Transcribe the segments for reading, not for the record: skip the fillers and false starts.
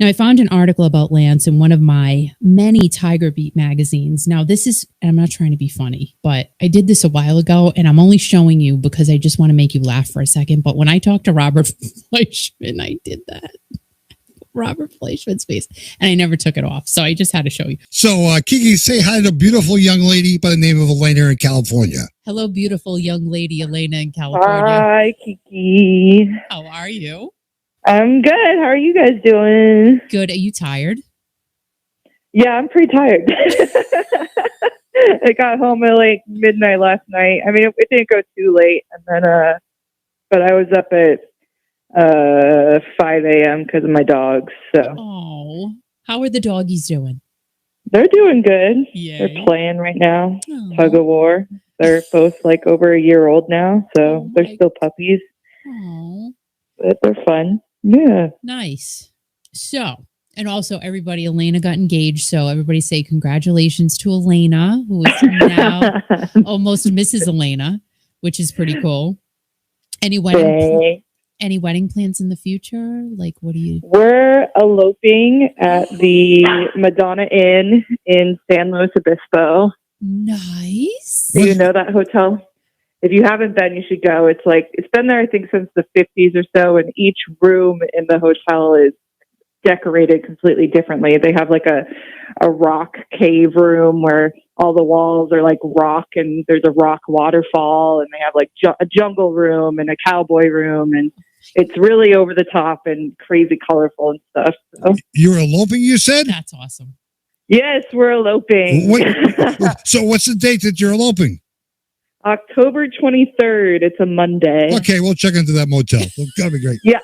Now, I found an article about Lance in one of my many Tiger Beat magazines. Now, this is, and I'm not trying to be funny, but I did this a while ago, and I'm only showing you because I just want to make you laugh for a second. But when I talked to Robert Fleischman, I did that. Robert Fleischman's face, and I never took it off. So I just had to show you. So, Kiki, say hi to a beautiful young lady by the name of Alaina in California. Hello, beautiful young lady, Alaina in California. Hi, Kiki. How are you? I'm good. How are you guys doing? Good. Are you tired? Yeah, I'm pretty tired. I got home at like midnight last night. I mean, it didn't go too late, and then but I was up at 5 a.m. because of my dogs. So. Oh, how are the doggies doing? They're doing good. Yay. They're playing right now. Aww. Tug of war. They're both like over a year old now, so they're still puppies. Oh, But they're fun. Yeah. nice. So, and also everybody, Alaina got engaged. So everybody say congratulations to Alaina, who is now almost Mrs. Alaina, which is pretty cool. Any wedding plans in the future? Like, what do you? We're eloping at the Madonna Inn in San Luis Obispo. Nice. Do you know that hotel? If you haven't been, you should go. It's been there, I think, since the 50s or so, and each room in the hotel is decorated completely differently. They have like a rock cave room where all the walls are like rock, and there's a rock waterfall, and they have like a jungle room and a cowboy room, and it's really over the top and crazy colorful and stuff. So. You're eloping, you said? That's awesome. Yes, we're eloping. So what's the date that you're eloping? October 23rd. It's a Monday. Okay, we'll check into that motel. It's gotta be great. Yeah.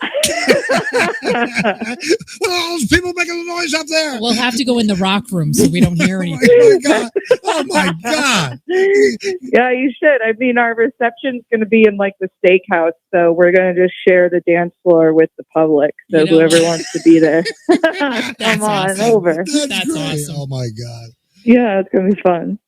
What are all those people making the noise up there? We'll have to go in the rock room so we don't hear anything. Oh my God. Oh my God. Yeah, you should. I mean, our reception's going to be in like the steakhouse, so we're going to just share the dance floor with the public. So whoever wants to be there, come on over. That's awesome. Oh my God. Yeah, it's going to be fun.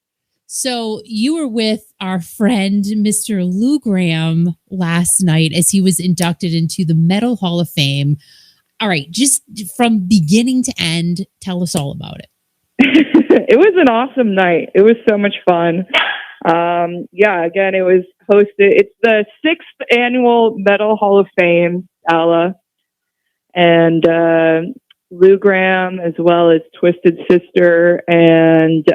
So you were with our friend, Mr. Lou Gramm, last night as he was inducted into the Metal Hall of Fame. All right, just from beginning to end, tell us all about it. It was an awesome night. It was so much fun. Yeah, again, it was hosted. It's the 6th annual Metal Hall of Fame, Ala. And Lou Gramm, as well as Twisted Sister and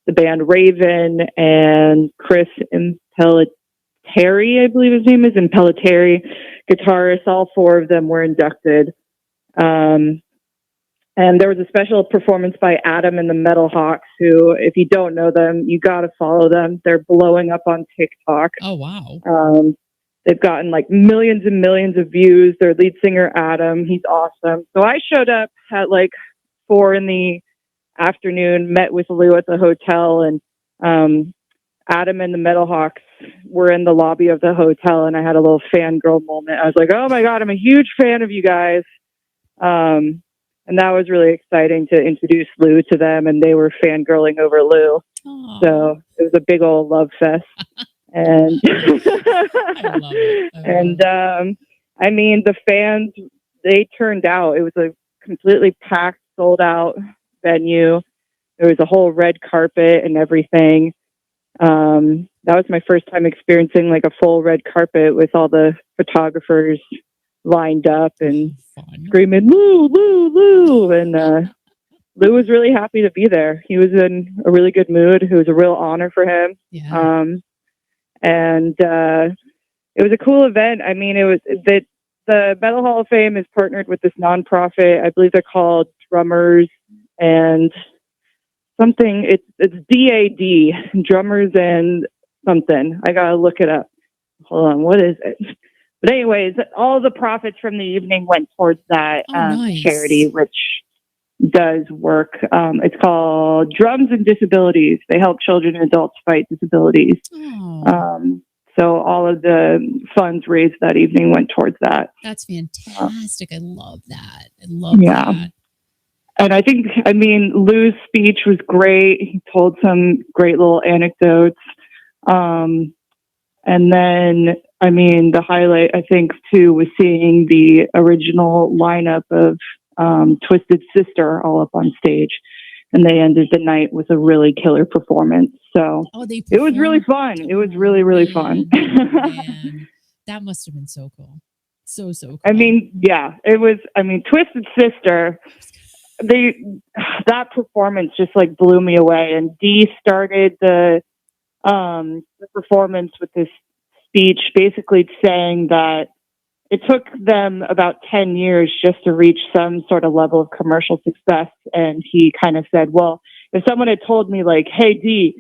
the band Raven and Chris Impellitteri, I believe his name is, Impellitteri, guitarist. All 4 of them were inducted. And there was a special performance by Adam and the Metal Hawks, who, if you don't know them, you got to follow them. They're blowing up on TikTok. Oh, wow. They've gotten like millions and millions of views. Their lead singer, Adam, he's awesome. So I showed up at like 4 in the afternoon, met with Lou at the hotel, and Adam and the Metal Hawks were in the lobby of the hotel, and I had a little fangirl moment. I was like, oh my God, I'm a huge fan of you guys. And that was really exciting to introduce Lou to them, and they were fangirling over Lou. Aww. So it was a big old love fest. And I love it. I mean, the fans, they turned out. It was a completely packed, sold out venue. There was a whole red carpet and everything. That was my first time experiencing like a full red carpet with all the photographers lined up and screaming, Lou, Lou, Lou. And Lou was really happy to be there. He was in a really good mood. It was a real honor for him. Yeah. And it was a cool event. I mean, it was that the Metal Hall of Fame is partnered with this nonprofit. I believe they're called Drummers and something. It's DAD, Drummers and something. I gotta look it up. Hold on, what is it? But anyways, all the profits from the evening went towards that nice. Charity, which does work. It's called Drums and Disabilities. They help children and adults fight disabilities. So all of the funds raised that evening went towards that. That's fantastic. I love that. I love that. And I mean, Lou's speech was great. He told some great little anecdotes. And then, I mean, the highlight, I think, too, was seeing the original lineup of Twisted Sister all up on stage. And they ended the night with a really killer performance. So it was really fun. It was really, really fun. Man. That must have been so cool. So cool. I mean, yeah, it was. I mean, Twisted Sister, that performance just like blew me away. And Dee started the performance with this speech, basically saying that it took them about 10 years just to reach some sort of level of commercial success. And he kind of said, well, if someone had told me like, hey, Dee,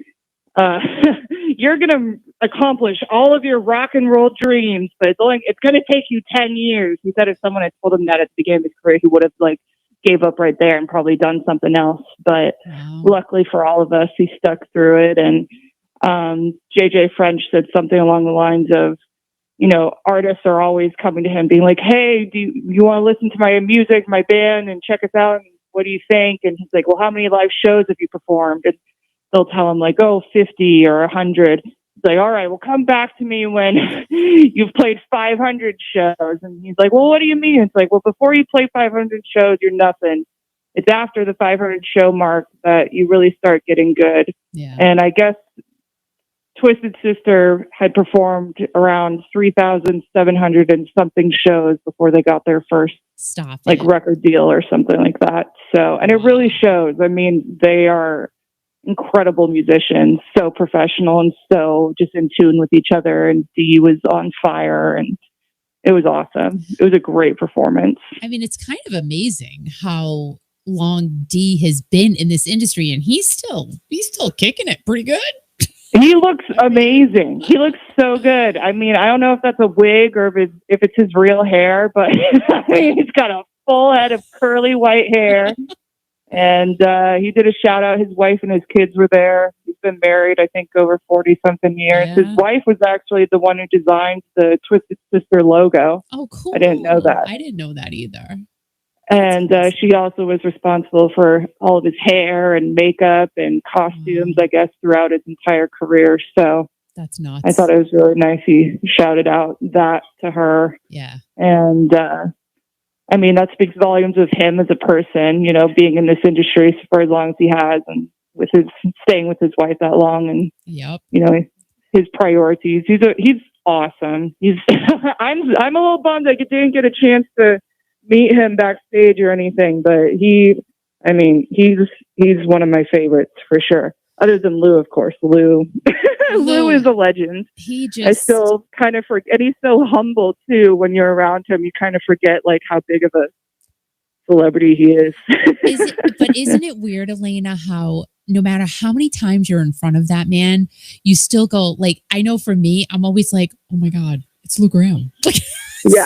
you're going to accomplish all of your rock and roll dreams, but it's going to take you 10 years. He said if someone had told him that at the beginning of his career, he would have like gave up right there and probably done something else. But luckily for all of us, he stuck through it. And JJ French said something along the lines of, you know, artists are always coming to him being like, hey, do you want to listen to my music, my band, and check us out? And what do you think? And he's like, well, how many live shows have you performed? And they'll tell him like, oh, 50 or 100. He's like, all right, well, come back to me when you've played 500 shows. And he's like, well, what do you mean? It's like, well, before you play 500 shows, you're nothing. It's after the 500 show mark that you really start getting good. Yeah. And I guess Twisted Sister had performed around 3,700 and something shows before they got their first record deal or something like that. So, and it really shows. I mean, they are incredible musicians, so professional and so just in tune with each other. And Dee was on fire and it was awesome. It was a great performance. I mean, it's kind of amazing how long Dee has been in this industry, and he's still kicking it pretty good. He looks amazing. He looks so good. I mean, I don't know if that's a wig or if it's his real hair, but I mean, he's got a full head of curly white hair. And he did a shout out. His wife and his kids were there. He's been married, I think, over 40-something years. Yeah. His wife was actually the one who designed the Twisted Sister logo. Oh, cool. I didn't know that. I didn't know that either. And she also was responsible for all of his hair and makeup and costumes, I guess, throughout his entire career. So that's nuts. I thought it was really nice. He shouted out that to her. Yeah. And I mean, that speaks volumes of him as a person, you know, being in this industry for as long as he has and staying with his wife that long and, you know, his priorities. He's awesome. I'm a little bummed I didn't get a chance to meet him backstage or anything, but he's one of my favorites for sure. Other than Lou, of course. Lou is a legend. I still kind of forget, and he's so humble too. When you're around him, you kind of forget like how big of a celebrity he is. But isn't it weird, Alaina, how no matter how many times you're in front of that man, you still go like, I know for me, I'm always like, oh my God, it's Lou Gramm. Yeah.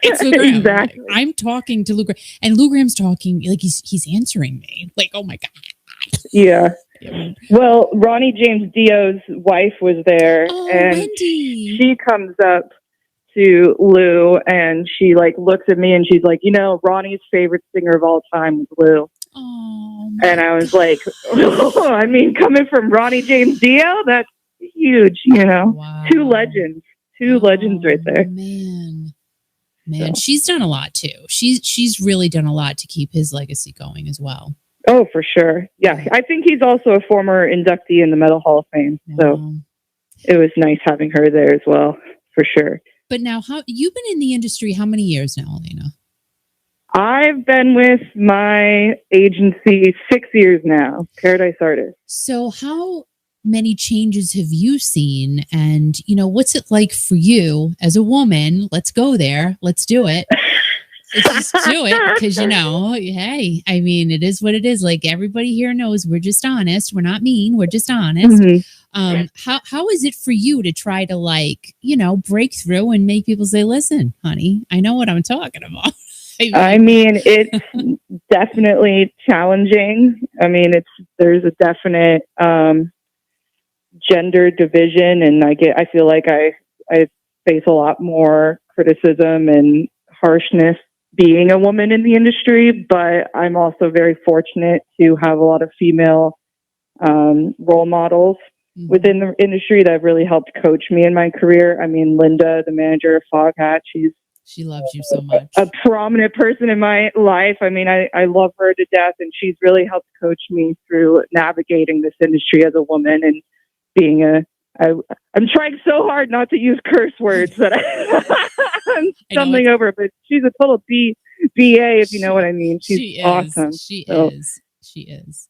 It's Lou Gramm. Exactly. I'm talking to Lou Gramm, and Lou Gramm's talking like he's answering me. Like, oh my God. Yeah. Well, Ronnie James Dio's wife was there, and Wendy. She comes up to Lou and she like looks at me and she's like, you know, Ronnie's favorite singer of all time was Lou. Oh, and I was like, I mean, coming from Ronnie James Dio, that's huge, you know. Wow. Two legends right there. Man, she's done a lot too. She's really done a lot to keep his legacy going as well. Oh, for sure. Yeah, I think he's also a former inductee in the Metal Hall of Fame. So it was nice having her there as well, for sure. But now, you've been in the industry how many years now, Alaina? I've been with my agency 6 years now, Paradise Artist. So how many changes have you seen? And, you know, what's it like for you as a woman? Let's go there. Let's do it. Let's just do it. Because, you know, hey, I mean, it is what it is. Like, everybody here knows we're just honest. We're not mean. We're just honest. Mm-hmm. How is it for you to try to, like, you know, break through and make people say, listen, honey, I know what I'm talking about. I mean, it's definitely challenging. I mean, there's a definite gender division, and I feel like I face a lot more criticism and harshness being a woman in the industry, but I'm also very fortunate to have a lot of female role models within the industry that have really helped coach me in my career. I mean, Linda, the manager of Foghat, she's She loves you so much. a prominent person in my life. I mean, I love her to death, and she's really helped coach me through navigating this industry as a woman and being I'm trying so hard not to use curse words that I'm stumbling over, but she's a total BA, if you know what I mean. She's awesome. She is.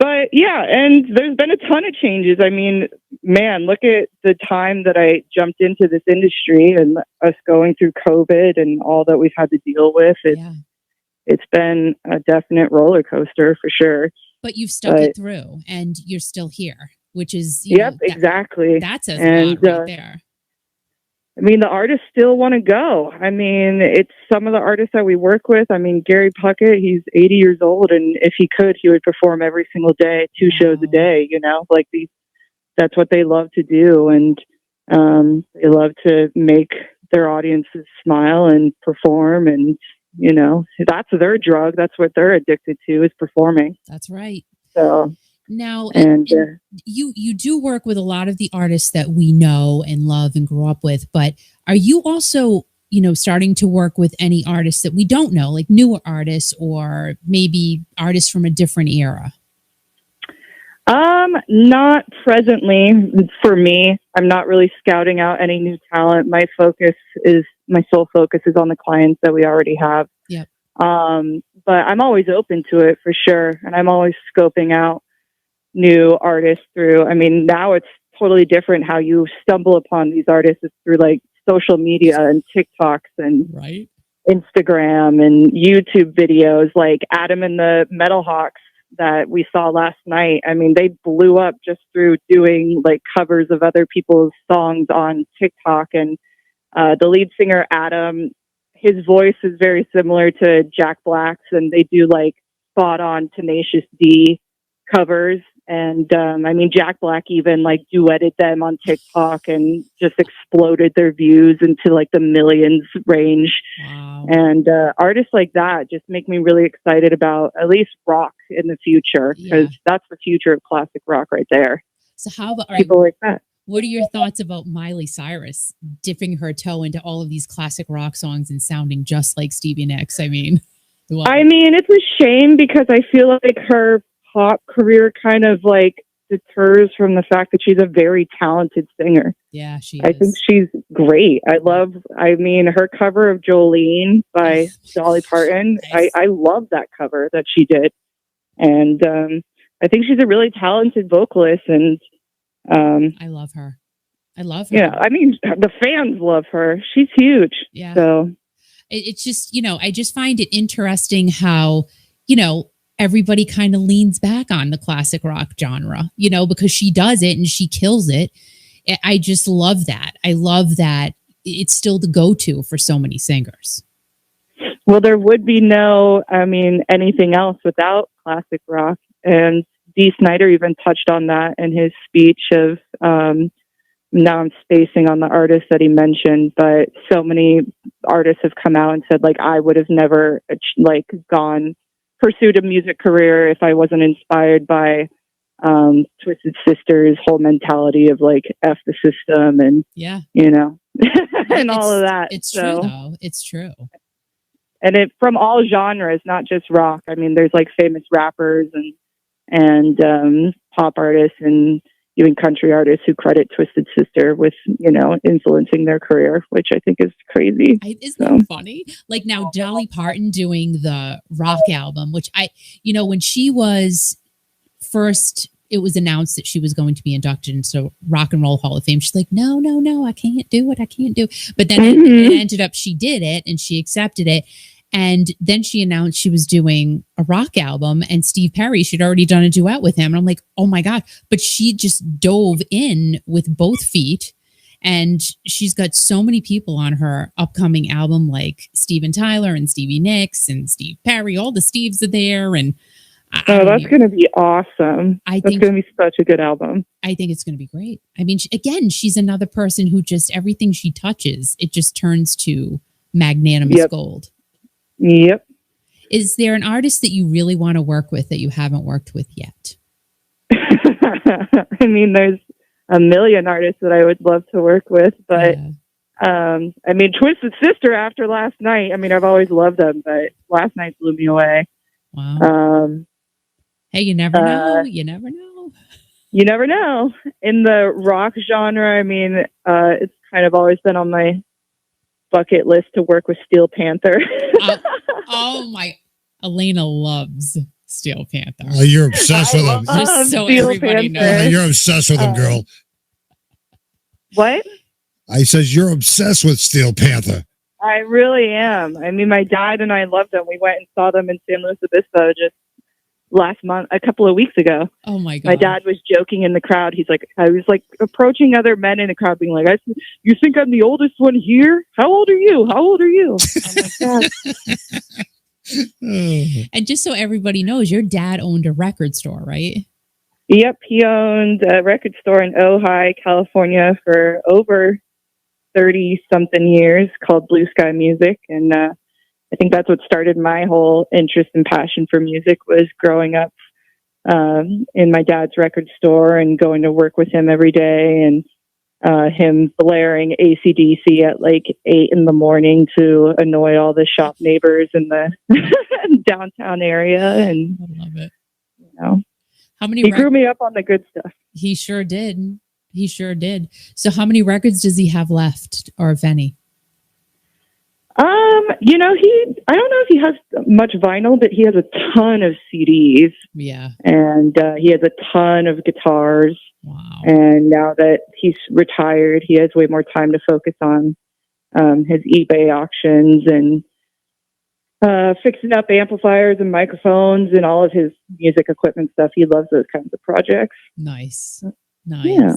But yeah, and there's been a ton of changes. I mean, man, look at the time that I jumped into this industry and us going through COVID and all that we've had to deal with. It's been a definite roller coaster for sure. But you've stuck it through and you're still here, which is, exactly. That says a lot right there. I mean, the artists still want to go. I mean, it's some of the artists that we work with. I mean, Gary Puckett, he's 80 years old, and if he could, he would perform every single day, 2 shows a day, like that's what they love to do. And they love to make their audiences smile and perform. And, that's their drug. That's what they're addicted to, is performing. That's right. So... Now, and you do work with a lot of the artists that we know and love and grew up with, but are you also, starting to work with any artists that we don't know, like newer artists or maybe artists from a different era? Not presently for me. I'm not really scouting out any new talent. My sole focus is on the clients that we already have. Yep. But I'm always open to it for sure. And I'm always scoping out new artists through, I mean, now it's totally different how you stumble upon these artists. It's through like social media and TikToks and Instagram and YouTube videos, like Adam and the Metal Hawks that we saw last night. I mean, they blew up just through doing like covers of other people's songs on TikTok. And the lead singer, Adam, his voice is very similar to Jack Black's, and they do like spot on Tenacious D covers. And I mean, Jack Black even like duetted them on TikTok and just exploded their views into like the millions range. Wow. And artists like that just make me really excited about at least rock in the future, because that's the future of classic rock right there. So how about people like that? What are your thoughts about Miley Cyrus dipping her toe into all of these classic rock songs and sounding just like Stevie Nicks? I mean, it's a shame because I feel like her pop career kind of like deters from the fact that she's a very talented singer. Yeah, she is. I think she's great. I mean, her cover of Jolene by Dolly Parton, nice. I love that cover that she did. And I think she's a really talented vocalist. And I love her. Yeah, I mean, the fans love her. She's huge. Yeah. So it's just, I just find it interesting how, everybody kind of leans back on the classic rock genre, because she does it and she kills it. I just love that. I love that it's still the go-to for so many singers. Well, there would be anything else without classic rock. And Dee Snider even touched on that in his speech of, now I'm spacing on the artists that he mentioned, but so many artists have come out and said, like, I would have never pursued a music career if I wasn't inspired by Twisted Sister's whole mentality of like F the system and and all of that. It's true though. It's true. And it from all genres, not just rock. I mean, there's like famous rappers and pop artists and even country artists who credit Twisted Sister with, influencing their career, which I think is crazy. Isn't that funny? Like now Dolly Parton doing the rock album, which when she was first, it was announced that she was going to be inducted into Rock and Roll Hall of Fame. She's like, no, I can't do it. I can't do it. But then it ended up, she did it and she accepted it. And then she announced she was doing a rock album, and Steve Perry, she'd already done a duet with him. And I'm like, oh my God. But she just dove in with both feet. And she's got so many people on her upcoming album, like Steven Tyler and Stevie Nicks and Steve Perry. All the Steves are there. And that's going to be awesome. I think it's going to be such a good album. I think it's going to be great. I mean, she's another person who just, everything she touches, it just turns to magnanimous gold. Yep. Is there an artist that you really want to work with that you haven't worked with yet? I mean, there's a million artists that I would love to work with, but I mean, Twisted Sister after last night. I mean, I've always loved them, but last night blew me away. Wow. Hey, you never know. You never know. You never know. In the rock genre, I mean, it's kind of always been on my bucket list to work with Steel Panther. Oh my! Alaina loves Steel Panther. Oh, you're obsessed with them. Just so Steel everybody Panther. knows. You're obsessed with them, girl. What? I says you're obsessed with Steel Panther. I really am. I mean, my dad and I loved them. We went and saw them in San Luis Obispo just last month, a couple of weeks ago. Oh my God. My dad was joking in the crowd. He's like, I was like approaching other men in the crowd being like, you think I'm the oldest one here? How old are you? How old are you? I'm like, Dad. And just so everybody knows, your dad owned a record store, right? Yep. He owned a record store in Ojai, California for over 30 something years called Blue Sky Music. And, I think that's what started my whole interest and passion for music was growing up in my dad's record store and going to work with him every day and him blaring AC/DC at like 8 a.m. to annoy all the shop neighbors in the downtown area. And I love it. You know, he grew me up on the good stuff. He sure did. He sure did. So how many records does he have left, or if any? You know, I don't know if he has much vinyl, but he has a ton of CDs. Yeah. And he has a ton of guitars. Wow. And now that he's retired, he has way more time to focus on his eBay auctions and fixing up amplifiers and microphones and all of his music equipment stuff. He loves those kinds of projects. Nice. Yeah.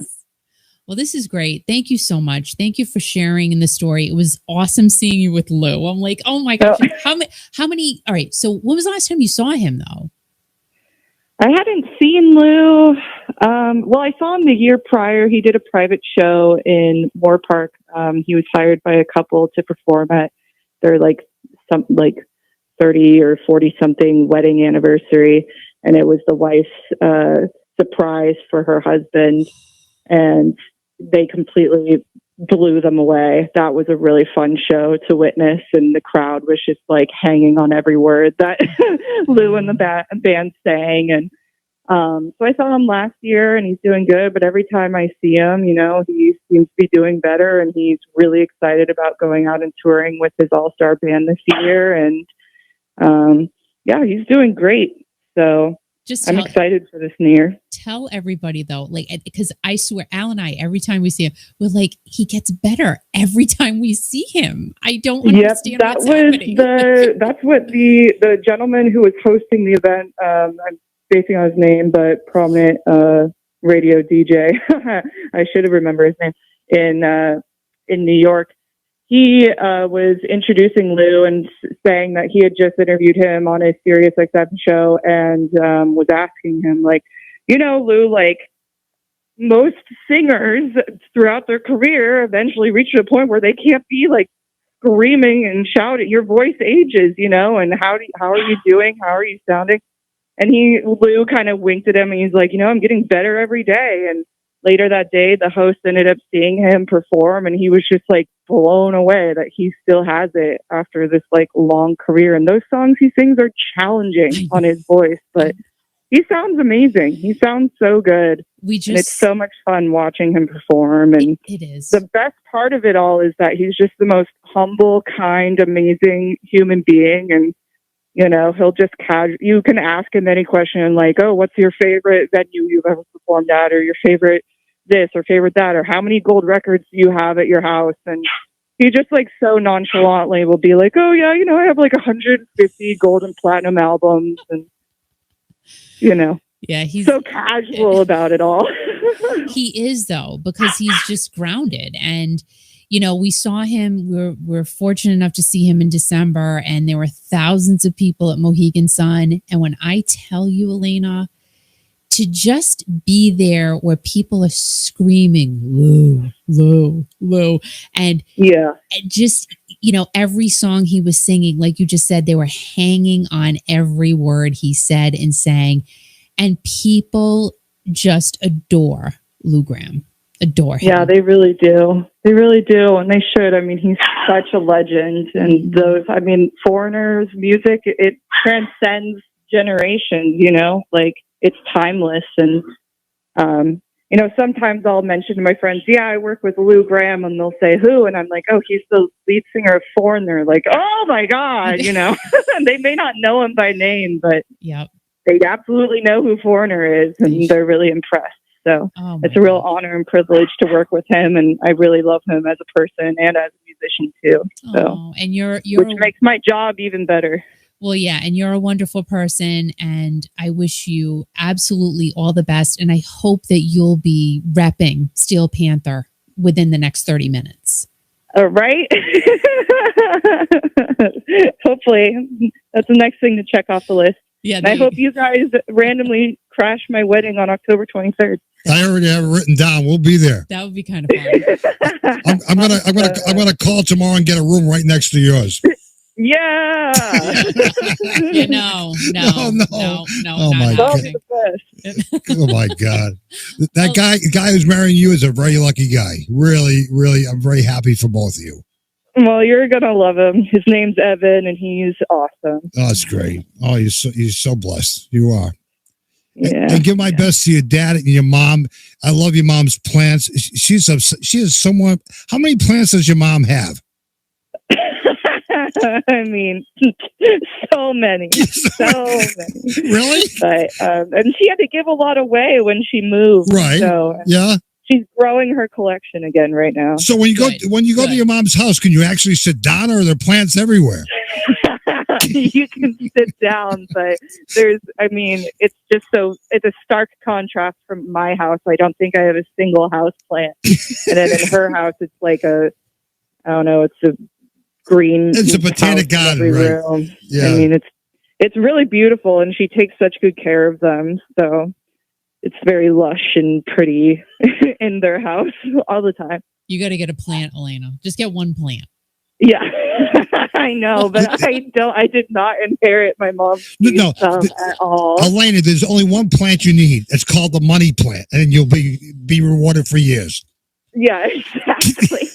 Well, this is great. Thank you so much. Thank you for sharing in the story. It was awesome seeing you with Lou. I'm like, oh my gosh, how many? All right. So when was the last time you saw him though? I hadn't seen Lou. Well, I saw him the year prior. He did a private show in Moore Park. He was hired by a couple to perform at their like 30 or 40 something wedding anniversary. And it was the wife's surprise for her husband. And they completely blew them away. That was a really fun show to witness, and the crowd was just like hanging on every word that Lou and the band sang. And so I saw him last year, and he's doing good. But every time I see him, you know, he seems to be doing better, and he's really excited about going out and touring with his all-star band this year. And yeah, he's doing great. So I'm excited for this year. Tell everybody though, like, because I swear, Al and I, every time we see him, we're like, he gets better every time we see him. I don't understand what's happening. That's what the gentleman who was hosting the event, I'm spacing on his name, but prominent radio DJ. I should have remembered his name in New York. He was introducing Lou and saying that he had just interviewed him on a Sirius XM show and was asking him, like, you know, Lou, like, most singers throughout their career eventually reach a point where they can't be, like, screaming and shouting. Your voice ages, you know, and how are you doing? How are you sounding? And Lou kind of winked at him, and he's like, you know, I'm getting better every day. And later that day, the host ended up seeing him perform, and he was just like blown away that he still has it after this like long career. And those songs he sings are challenging on his voice, but he sounds amazing. He sounds so good. And it's so much fun watching him perform. And it is. The best part of it all is that he's just the most humble, kind, amazing human being. And you know, he'll just you can ask him any question like, oh, what's your favorite venue you've ever performed at, or your favorite this or favorite that, or how many gold records do you have at your house? And he just like so nonchalantly will be like, oh yeah, you know, I have like 150 gold and platinum albums. And you know, yeah, he's so casual about it all. He is though, because he's just grounded. And you know, we saw him, we're fortunate enough to see him in December, and there were thousands of people at Mohegan Sun. And when I tell you, Alaina, to just be there where people are screaming, Lou, Lou, Lou. And yeah, just, you know, every song he was singing, like you just said, they were hanging on every word he said and sang. And people just adore Lou Gramm, adore him. Yeah, they really do. They really do, and they should. I mean, he's such a legend. And Foreigner's music, it transcends generations, like it's timeless. And, sometimes I'll mention to my friends, yeah, I work with Lou Gramm, and they'll say, who? And I'm like, oh, he's the lead singer of Foreigner. Like, oh my God, They may not know him by name, but they absolutely know who Foreigner is, and they're really impressed. So it's a real honor and privilege to work with him, and I really love him as a person and as a musician too. So, and you're which makes my job even better. Well, yeah, and you're a wonderful person, and I wish you absolutely all the best, and I hope that you'll be repping Steel Panther within the next 30 minutes. All right. Hopefully, that's the next thing to check off the list. Yeah, and I hope you guys randomly crash my wedding on October 23rd. I already have it written down. We'll be there. That would be kind of fun. I'm gonna call tomorrow and get a room right next to yours. Yeah. No. Oh my God. Oh my God. That guy who's marrying you is a very lucky guy. Really, really, I'm very happy for both of you. Well, you're gonna love him. His name's Evan, and he's awesome. Oh, that's great. Oh, you're so blessed. You are. Yeah. And give my best to your dad and your mom. I love your mom's plants. She is someone. How many plants does your mom have? I mean, so many. Really? But and she had to give a lot away when she moved. Right. So yeah. She's growing her collection again right now. So when you go to your mom's house, can you actually sit down, or are there plants everywhere? You can sit down, but it's a stark contrast from my house. I don't think I have a single house plant. And then in her house, it's like it's a green. It's a botanic garden, right? Room. Yeah. I mean, it's really beautiful, and she takes such good care of them. So it's very lush and pretty in their house all the time. You got to get a plant, Alaina. Just get one plant. Yeah, I know, but I did not inherit my mom's at all. Alaina, there's only one plant you need. It's called the money plant, and you'll be rewarded for years. Yeah, exactly.